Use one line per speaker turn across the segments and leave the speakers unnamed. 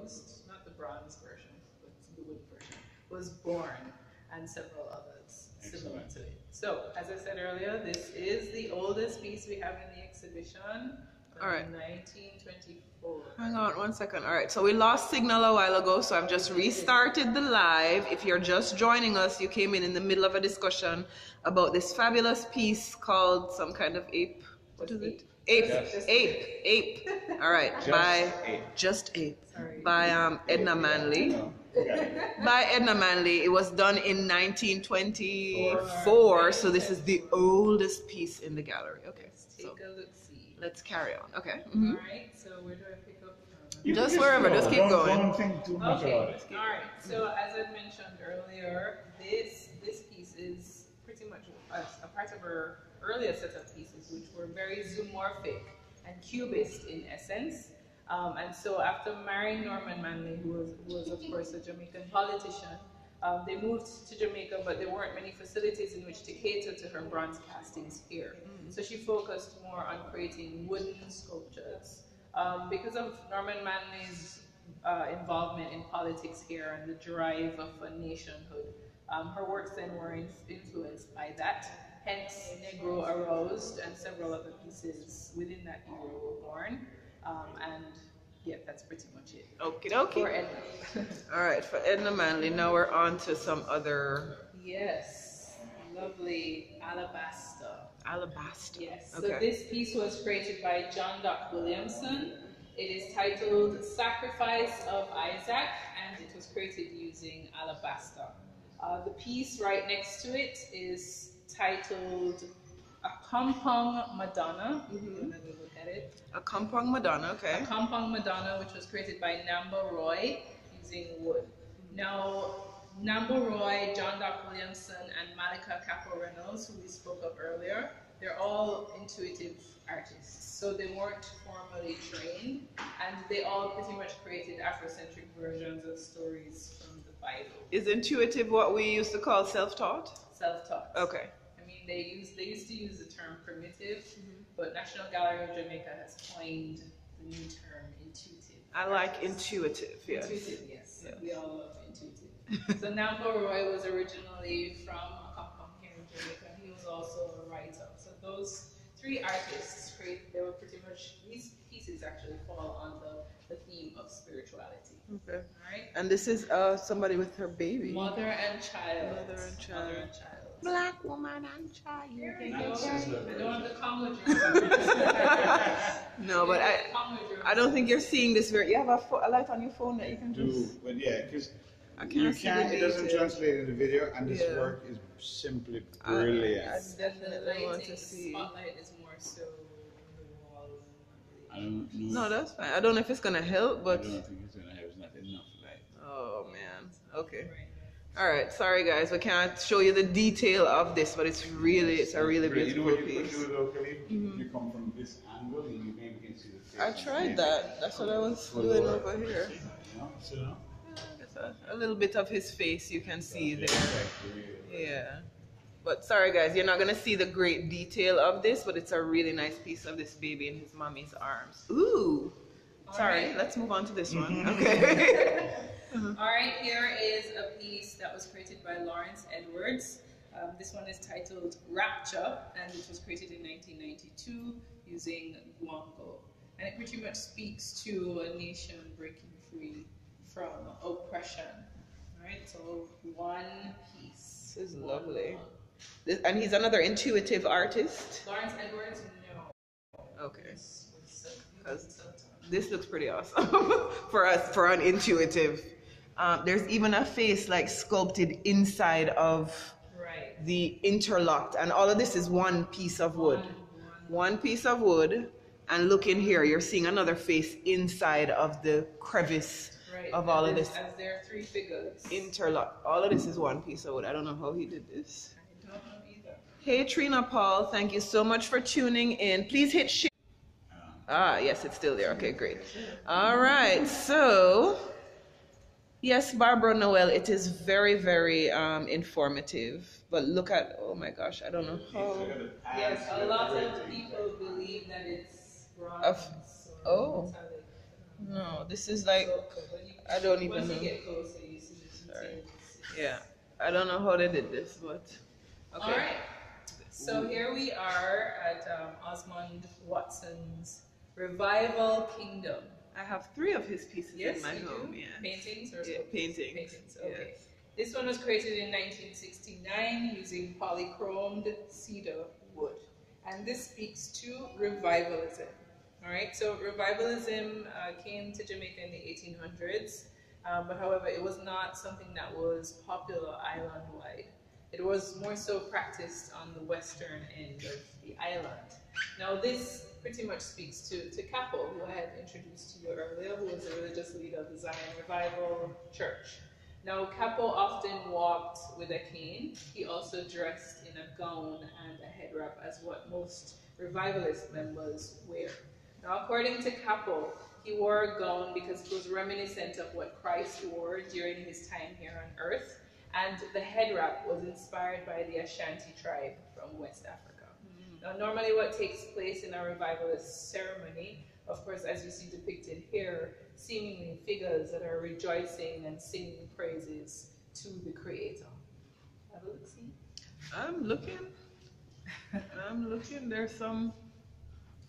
Ghost, not the bronze version, but the wood version, was born, and several others similar to it. So, as I said earlier, this is the oldest piece we have in the exhibition.
All right.
1924.
Hang on one second. All right, so we lost signal a while ago, so I've just restarted the live. If you're just joining us, you came in the middle of a discussion about this fabulous piece called some kind of ape. What is it? Ape. All right, Just Ape by Edna Manley. By Edna Manley. It was done in 1924, so this is the oldest piece in the gallery. Okay,
take a look.
Let's carry on. Okay.
All right. So where do I pick up from?
Just wherever. Just keep going.
Don't think too much about it.
All right. So as I mentioned earlier, this piece is pretty much a part of our earlier set of pieces, which were very zoomorphic and cubist in essence. And so after marrying Norman Manley, who was of course a Jamaican politician, they moved to Jamaica, but there weren't many facilities in which to cater to her bronze castings here. So she focused more on creating wooden sculptures. Because of Norman Manley's involvement in politics here and the drive of a nationhood, her works then were influenced by that. Hence, Negro Aroused and several other pieces within that era were born. And yeah, that's pretty much it.
Okie dokie.
For Edna.
All right, for Edna Manley, now we're on to some other...
Yes, lovely alabaster.
Alabaster.
Yes,
okay.
So this piece was created by John Doc Williamson. It is titled Sacrifice of Isaac, and it was created using alabaster. The piece right next to it is titled A Kampong Madonna. Let me look at it.
A Kampong Madonna, okay.
A Kampong Madonna, which was created by Namba Roy using wood. Now, Namba Roy, John Doc Williamson, and Malika Capo Reynolds, who we spoke of earlier, they're all intuitive artists. So they weren't formally trained, and they all pretty much created Afrocentric versions of stories from the Bible.
Is intuitive what we used to call self-taught?
Self-taught.
Okay.
I mean, they used to use the term primitive, but National Gallery of Jamaica has coined the new term intuitive.
I like intuitive, yes.
Intuitive, yes. We all love intuitive. So Namba Roy was originally from Kampong here in Jamaica, and he was also a writer. So those three artists, they were pretty much, these pieces actually fall under the theme of spirituality.
Okay.
All right?
And this is somebody with her baby.
Mother and child.
Mother and child.
Mother and child.
Black woman and child.
Here we go. I don't have the Congo
No, but I don't think you're seeing this very. You have a light on your phone that you can just.
But yeah, because
you can't.
It doesn't translate in the video, and this work is simply brilliant.
I definitely want to see.
Spotlight is more so on the wall.
I don't know.
No, that's fine. I don't know if it's gonna help, but.
I don't think it's gonna help. It's not enough light.
Oh man. Okay. All right. Sorry guys, we can't show you the detail of this, but it's a really beautiful piece.
You know what you do locally? You come from this angle, and you maybe can see the face.
I tried that. That's what I was doing over here. A little bit of his face you can see there. Yeah. But sorry guys, you're not going to see the great detail of this, but it's a really nice piece of this baby in his mommy's arms. Ooh. Sorry, let's move on to this one. Okay.
All right, here is a piece that was created by Lawrence Edwards. This one is titled Rapture, and it was created in 1992 using guango. And it pretty much speaks to a nation breaking free from oppression. All right, so one piece.
This is lovely. And he's another intuitive artist?
Lawrence Edwards, no.
Okay. This looks pretty awesome for us, for an intuitive. There's even a face like sculpted inside of the interlocked, and all of this is one piece of wood. One piece of wood, and look in here, you're seeing another face inside of the crevice of all of this.
As there are three figures.
Interlocked. All of this is one piece of wood. I don't know how he did this.
I don't know either.
Hey Trina Paul, thank you so much for tuning in. Please hit share. Ah, yes, it's still there. Okay, great. All right, so yes, Barbara Noel, it is very, very informative. But look at, oh my gosh, I don't know how.
Yes, a lot of people believe that it's bronze.
Oh, no, this is like I don't even
Once
know.
you get closer, you see the
Sorry.
details.
Yeah, I don't know how they did this, but okay.
All right. So here we are at Osmond Watson's Revival Kingdom.
I have 3 of his pieces in my home.
Do?
Yeah.
Paintings or
Yeah,
sculptures?
paintings.
Paintings. Okay.
Yes.
This one was created in 1969 using polychromed cedar wood, and this speaks to revivalism. All right. So revivalism came to Jamaica in the 1800s, but however, it was not something that was popular island-wide. It was more so practiced on the western end of the island. Now this pretty much speaks to Capo, who I had introduced to you earlier, who was the religious leader of the Zion Revival Church. Now Capo often walked with a cane. He also dressed in a gown and a head wrap, as what most revivalist members wear. Now according to Capo, he wore a gown because it was reminiscent of what Christ wore during his time here on earth. And the head wrap was inspired by the Ashanti tribe from West Africa. Now, normally what takes place in a revivalist ceremony, of course, as you see depicted here, seemingly figures that are rejoicing and singing praises to the Creator. Have a look, see?
I'm looking. There's some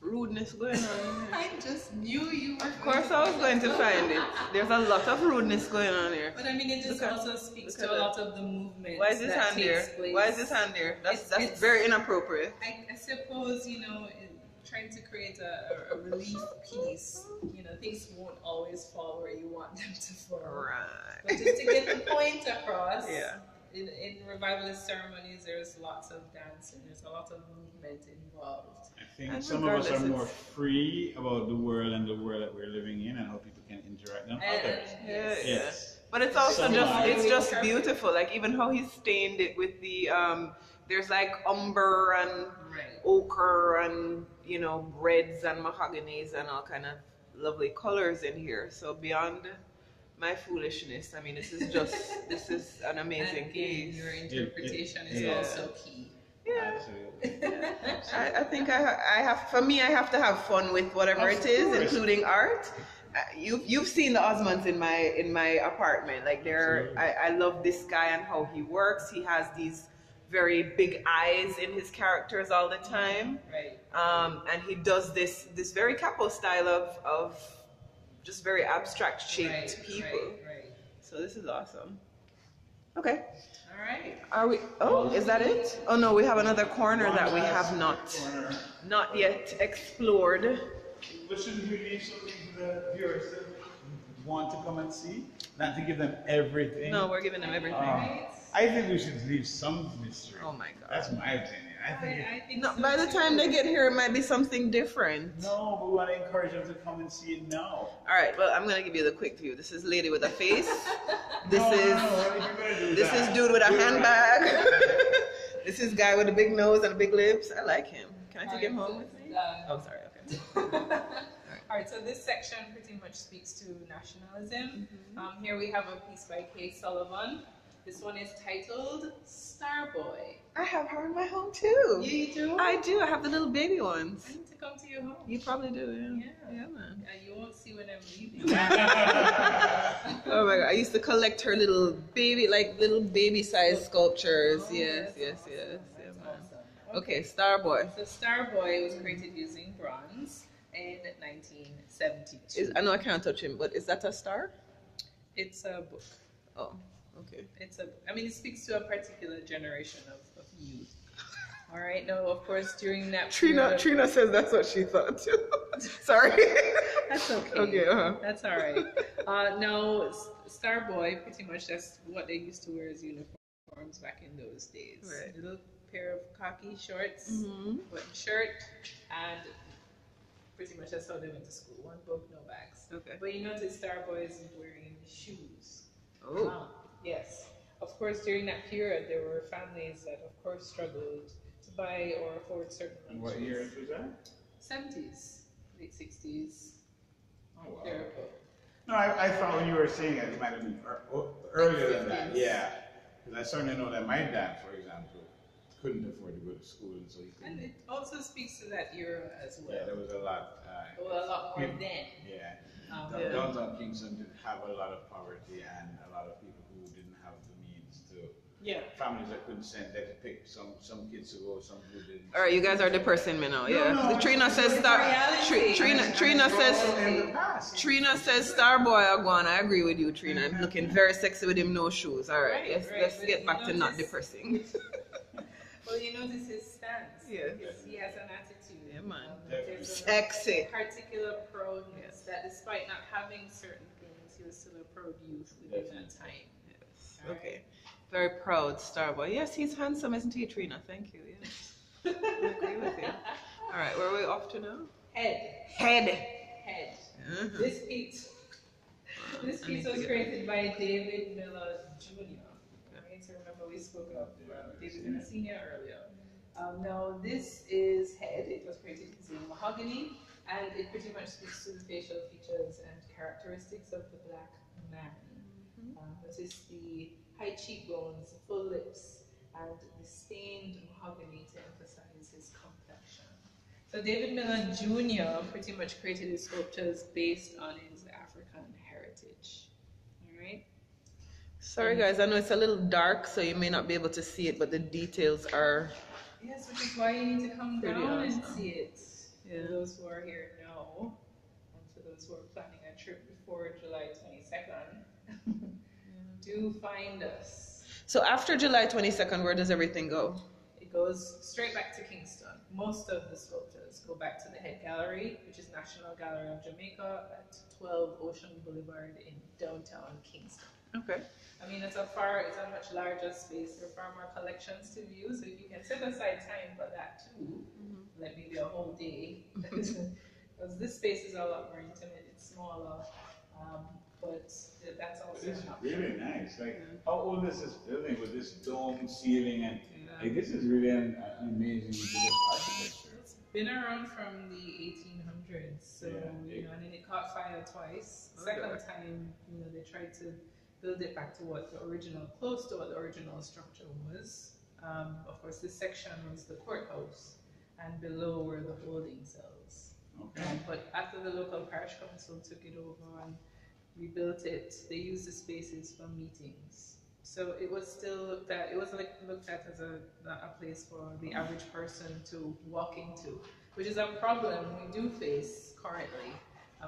rudeness going on.
I just knew you were.
Of course, I was going to find it. There's a lot of rudeness going on here.
But I mean, it just also speaks to a lot of the movement.
Why is this hand here? Why is this hand here? That's very inappropriate.
I suppose, you know, trying to create a relief piece, you know, things won't always fall where you want them to fall.
Right.
But just to get the point across,
yeah.
In revivalist ceremonies, there's lots of dancing, there's a lot of movement involved.
I think some of us are more free about the world and the world that we're living in and how people can interact with others.
Yes. But it's also just beautiful. Like even how he stained it with the there's like umber and ochre and, you know, reds and mahoganies and all kind of lovely colors in here. So beyond my foolishness, I mean, this is an amazing piece.
Your interpretation is also key.
Yeah. I think I have to have fun with whatever it is, including art. You've seen the Osmonds in my apartment. Like I love this guy and how he works. He has these very big eyes in his characters all the time.
Right.
And he does this very Capo style of just very abstract shaped people.
Right.
So this is awesome. Okay.
All right.
Are we? Oh, is that it? Oh no, we have another corner that we have not yet explored.
But shouldn't we leave something to the viewers that want to come and see? Not to give them everything.
No, we're giving them everything.
I think we should leave some mystery.
Oh my God.
That's my opinion. I think
no, by the time they get here, it might be something different.
No, but we want to encourage them to come and see it now.
All right, well, I'm gonna give you the quick view. This is lady with a face. This is dude with a handbag. This is guy with a big nose and big lips. I like him. Can I take him home with me? Oh, sorry. Okay.
All right. So this section pretty much speaks to nationalism. Here we have a piece by Kay Sullivan. This one is titled Starboy.
I have her in my home too.
You do?
I do. I have the little baby ones.
I need to come to your home.
You probably do,
Yeah,
man.
You won't see when I'm leaving.
Oh my God! I used to collect her little baby size sculptures.
Oh,
Yes.
that's
Yeah, man.
awesome.
Okay, Starboy.
So Starboy was created using bronze in 1972.
I know I can't touch him, but is that a star?
It's a book.
Oh, okay.
It speaks to a particular generation of youth. All right. Now, of course, during that
Trina says that's what she thought too. Sorry.
That's okay.
Okay.
That's all right. No, Starboy, pretty much that's what they used to wear as uniforms back in those days.
Right.
A little pair of khaki shorts,
Mm-hmm.
button shirt, and pretty much that's how they went to school. One book, no bags.
Okay.
But you notice Starboy is wearing shoes.
Oh.
Yes. Of course, during that period, there were families that, of course, struggled to buy or afford certain
And what year was that?
70s, late 60s.
Oh, wow.
Thereabout.
No, I thought when you were saying it might have been earlier than that. Yeah. Because I certainly know that my dad, for example, couldn't afford to go to school, and so he couldn't.
And it also speaks to that era as well.
Yeah, there was a lot.
A lot more then.
Yeah. Downtown Kingston did have a lot of poverty and a lot of people who didn't have the means to.
Yeah.
Families that couldn't send, they had to pick some kids to go, some who didn't.
All right, you guys are depressing me now. Yeah.
No,
Trina says Trina says Starboy Agwan. I agree with you, Trina. I'm looking very sexy with him, no shoes. All right, let's get back to not depressing.
Well, you notice his stance.
Yeah.
He has an attitude.
Yeah, man.
There's
Sexy.
a particular proudness that despite not having certain things, he was still a proud youth within that time.
Yes. Okay. Very proud Starboy. Yes, he's handsome, isn't he, Trina? Thank you. Yes. I agree with you. All right, where are we off to now? Head.
This piece was created by David Miller Jr. Right? So remember we spoke of David Miller Sr. earlier. Now this is head. It was created using mahogany, and it pretty much speaks to the facial features and characteristics of the black man. Notice the high cheekbones, full lips, and the stained mahogany to emphasize his complexion. So David Miller Jr. pretty much created his sculptures based on his African heritage. Alright?
Sorry guys, I know it's a little dark, so you may not be able to see it, but the details are...
Yes, which is why you need to come down and see it.
Yeah.
For those who are here now, and for those who are planning a trip before July 22nd, do find us.
So after July 22nd, where does everything go?
It goes straight back to Kingston. Most of the sculptures go back to the head gallery, which is National Gallery of Jamaica at 12 Ocean Boulevard in downtown Kingston.
Okay.
I mean, it's a much larger space. There are far more collections to view, so if you can set aside time for that too, like maybe a whole day, because this space is a lot more intimate, it's smaller, but that's also
It's really nice. Like, how old is this building with this dome ceiling and like this is really an amazing bit of architecture.
It's been around from the 1800s, so you know, and then it caught fire twice. Second time, you know, they tried to build it back to what the original, close to what the original structure was. Of course, this section was the courthouse, and below were the holding cells.
Okay.
But after the local parish council took it over and rebuilt it, they used the spaces for meetings. So it was still looked at, it was like looked at as a place for the average person to walk into, which is a problem we do face currently,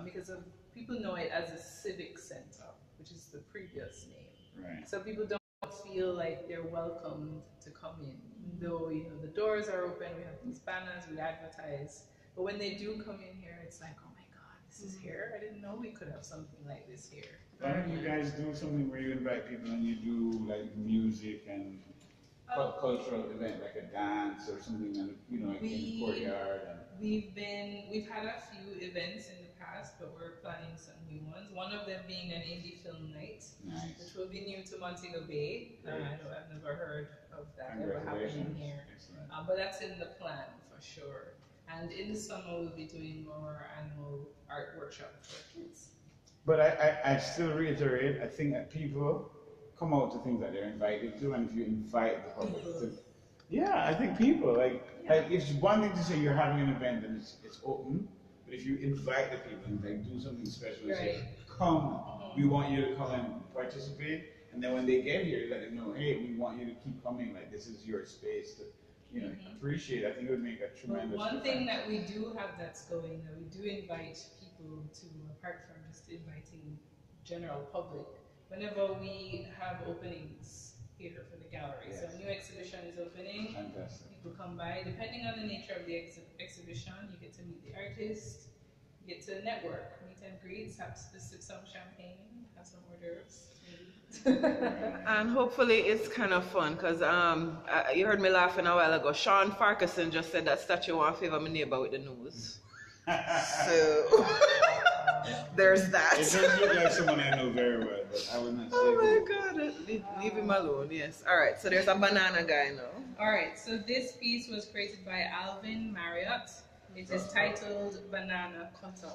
because people know it as a civic center, which is the previous name.
Right.
So people don't feel like they're welcomed to come in, though you know the doors are open, we have these banners, we advertise, but when they do come in here, it's like, oh my God, this is here. I didn't know we could have something like this here.
Why don't you guys do something where you invite people and you do like music and cultural event, like a dance or something, and you know, like in the courtyard? And...
We've had a few events in the past, but we're planning some new ones. One of them being an indie film night, which will be new to Montego Bay. I know I've never heard of that ever happening here, but that's in the plan for sure. And in the summer, we'll be doing our annual art workshop for kids.
But I still reiterate, I think that people come out to things that they're invited to, and if you invite the public to, I think people, like it's one thing to say you're having an event and it's open, but if you invite the people and like do something special, say, come, we want you to come and participate, and then when they get here, you let them know, hey, we want you to keep coming, like this is your space to, you know, appreciate. I think it would make a tremendous
One thing that we do have that's going, that we do invite people to, apart from just inviting general public, whenever we have openings here for the gallery. So a new exhibition is opening, people come by. Depending on the nature of the exhibition, you get to meet the artist, you get to network, meet and greet, have some champagne, have some hors d'oeuvres.
And hopefully it's kind of fun, because you heard me laughing a while ago. Sean Farquharson just said that statue won't favor my neighbor with the nose. So there's that.
It does look like someone I know very well, but I would not say.
Oh my God, leave him alone. Yes. All right. So there's a banana guy now.
All right. So this piece was created by Alvin Marriott. It is titled Banana Cutter,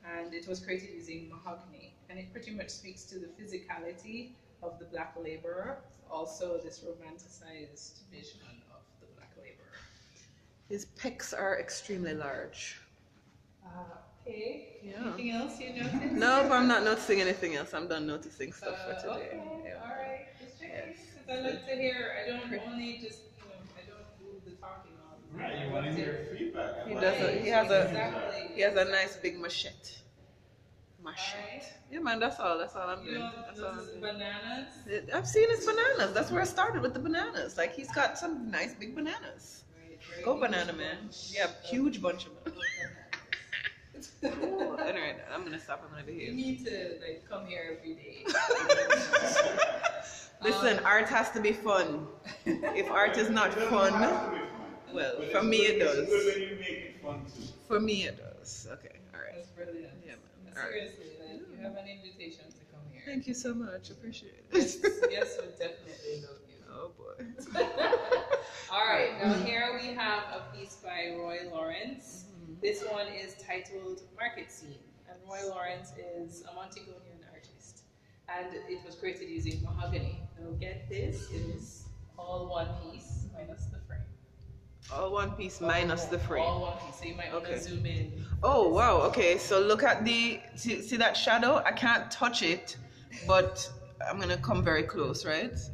and it was created using mahogany. And it pretty much speaks to the physicality of the black laborer, also this romanticized vision of the black laborer.
His pecs are extremely large.
Okay.
Yeah.
Anything else you noticed?
No, but I'm not noticing anything else. I'm done noticing stuff for today.
Okay.
Yeah.
All right. Just checking.
Yes.
Because I like to hear. I don't only just I don't do the talking all the time.
Right, you want to hear feedback.
He
I
does.
like it.
Exactly.
He has a nice big machete.
Alright.
Yeah, man. That's all I'm
You
doing.
know,
That's all I'm
those
doing.
bananas.
I've seen his bananas. That's where I started with the bananas. Like he's got some nice big bananas.
Right,
Go banana man. Yeah, huge bunch of them. Ooh, anyway, I'm gonna stop. I'm gonna
You
behave.
need to like come here every day.
Listen, art has to be fun. If art is not fun, well,
But
for me it
It's
does.
good when you make it fun too.
For me it does. Okay, all right.
That's brilliant.
Yeah, man.
And
All right.
seriously, like, you have an invitation to come here.
Thank you so much. Appreciate it.
Yes, yes, we'll definitely love you.
Oh boy.
All right, now here we have a piece by Roy Lawrence. This one is titled Market Scene, and Roy Lawrence is a Montegonian artist, and it was created using mahogany. Now get this, it is all one piece minus the frame.
All one piece minus the frame.
All one piece, so you might want to
Okay.
zoom in.
Oh wow. Okay, so look at see that shadow. I can't touch it, but I'm gonna come very close, right?
It's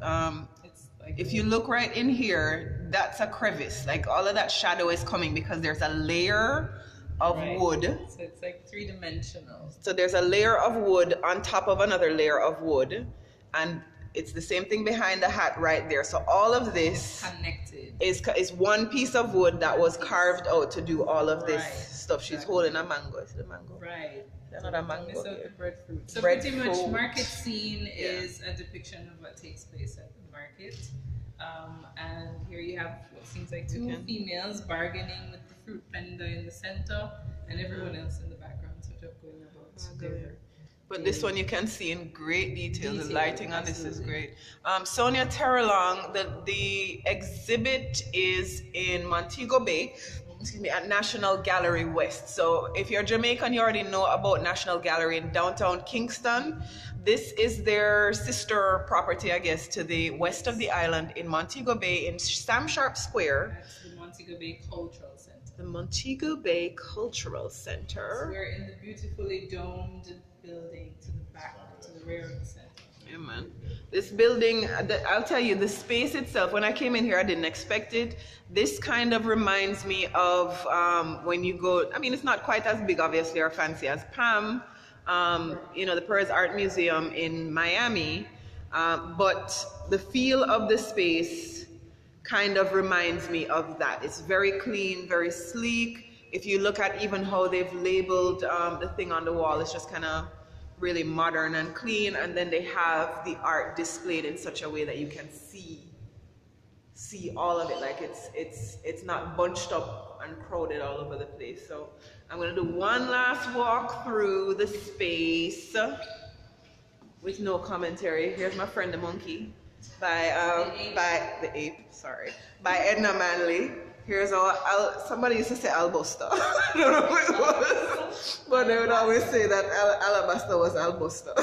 like
If you look right in here, that's a crevice. Like all of that shadow is coming because there's a layer of
Right.
wood.
So it's like three-dimensional.
So there's a layer of wood on top of another layer of wood, and it's the same thing behind the hat right there. So all of this
Connected.
is one piece of wood that was carved out to do all of this
Right.
stuff. She's
Exactly.
holding a mango. Is it a mango?
Right.
Another
Don't
mango
miss out the
here.
breadfruit. So
Breadfruit.
pretty much Market Scene is a depiction of what takes place at the market. And here you have what seems like two females bargaining with the fruit vendor in the center and everyone else in the background sort of going about their...
But this one you can see in great detail. The
Detail,
lighting on this is
absolutely.
great. Sonia Terrelong, the exhibit is in Montego Bay, excuse me, at National Gallery West. So if you're Jamaican, you already know about National Gallery in downtown Kingston. This is their sister property, I guess, to the west of the island in Montego Bay in Sam Sharp Square.
That's the Montego Bay Cultural Center.
The Montego Bay Cultural
So
Center.
we're in the beautifully domed building to the back, to the rear of the center.
Yeah, man. This building, I'll tell you, the space itself, when I came in here, I didn't expect it. This kind of reminds me of when you go, I mean, it's not quite as big, obviously, or fancy as Pam, the Perez Art Museum in Miami, but the feel of the space kind of reminds me of that. It's very clean, very sleek. If you look at even how they've labeled the thing on the wall, it's just kind of really modern and clean, and then they have the art displayed in such a way that you can see all of it. Like it's not bunched up and crowded all over the place. So I'm gonna do one last walk through the space with no commentary. Here's my friend the monkey by Edna Manley. Here's somebody used to say Albusta. I don't know who it was, but they would always say that Alabaster was Albusta.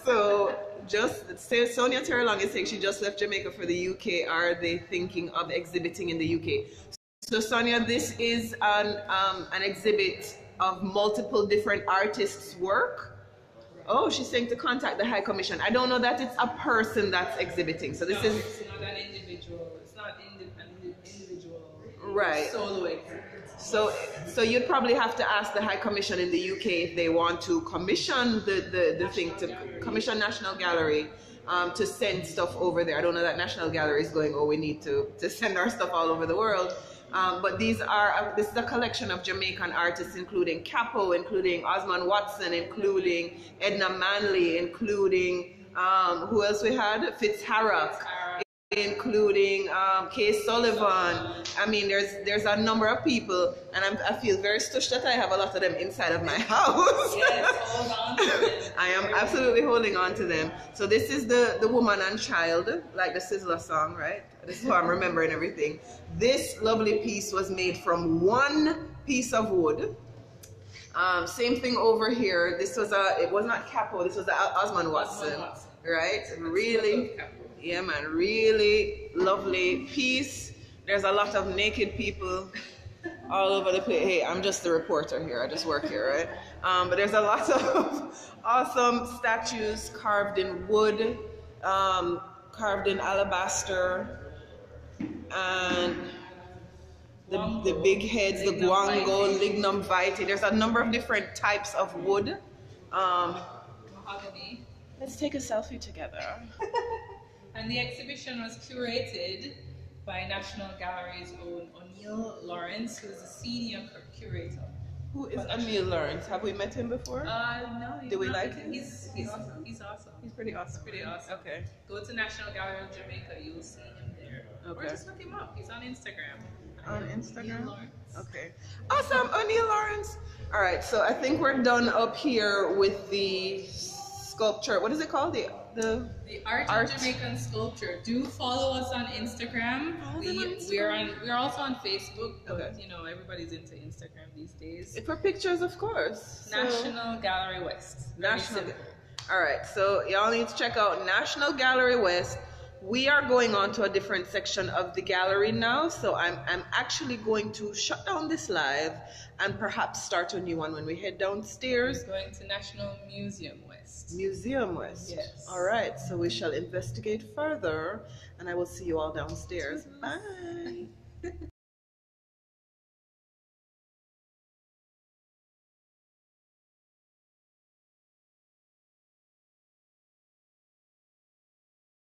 So just say Sonia Terrelong is saying she just left Jamaica for the UK. Are they thinking of exhibiting in the UK? So Sonia, this is an exhibit of multiple different artists' work. Oh, she's saying to contact the High Commission. I don't know that it's a person that's exhibiting. So this is
It's not an individual. It's not an individual.
right.
Solo exhibit.
So you'd probably have to ask the High Commission in the UK if they want to commission the thing to commission National Gallery to send stuff over there. I don't know that National Gallery is going, oh, we need to send our stuff all over the world. But this is a collection of Jamaican artists, including Capo, including Osman Watson, including Edna Manley, including who else we had? Fitzharrock, including Kay Sullivan. I mean, there's a number of people, and I feel very touched that I have a lot of them inside of my house.
Yes, hold on to them.
I am absolutely holding on to them. So this is the woman and child, like the Sizzler song, right? This is how I'm remembering everything. This lovely piece was made from one piece of wood. Same thing over here. This was it was not Capo, this was Osman Watson, right? Really, yeah, man, really lovely piece. There's a lot of naked people all over the place. Hey, I'm just the reporter here. I just work here, right? But there's a lot of awesome statues carved in wood, carved in alabaster, and the big heads, the guango, lignum vitae. There's a number of different types of wood.
Mahogany.
Let's take a selfie together.
And the exhibition was curated by National Gallery's own O'Neill Lawrence, who is a senior curator.
Who is O'Neill Lawrence? Have we met him before?
No.
Do we like him?
He's awesome. He's awesome.
He's pretty awesome.
Pretty awesome.
Okay.
Go to National Gallery of Jamaica, you'll see him there.
Okay.
Or just look him up. He's on Instagram.
On Instagram?
O'Neill Lawrence.
Okay. Awesome, O'Neill Lawrence. All right, so I think we're done up here with the sculpture. What is it called? The
Art of Jamaican Sculpture. Do follow us on Instagram. We're also on Facebook, but
Okay.
you know, everybody's into Instagram these days.
For pictures, of course.
National Gallery West. Very
National.
simple.
All right, so y'all need to check out National Gallery West. We are going on to a different section of the gallery now, so I'm actually going to shut down this live and perhaps start a new one when we head downstairs.
We're going to National Museum West.
Museum West.
Yes.
All right, so we shall investigate further, and I will see you all downstairs. Bye.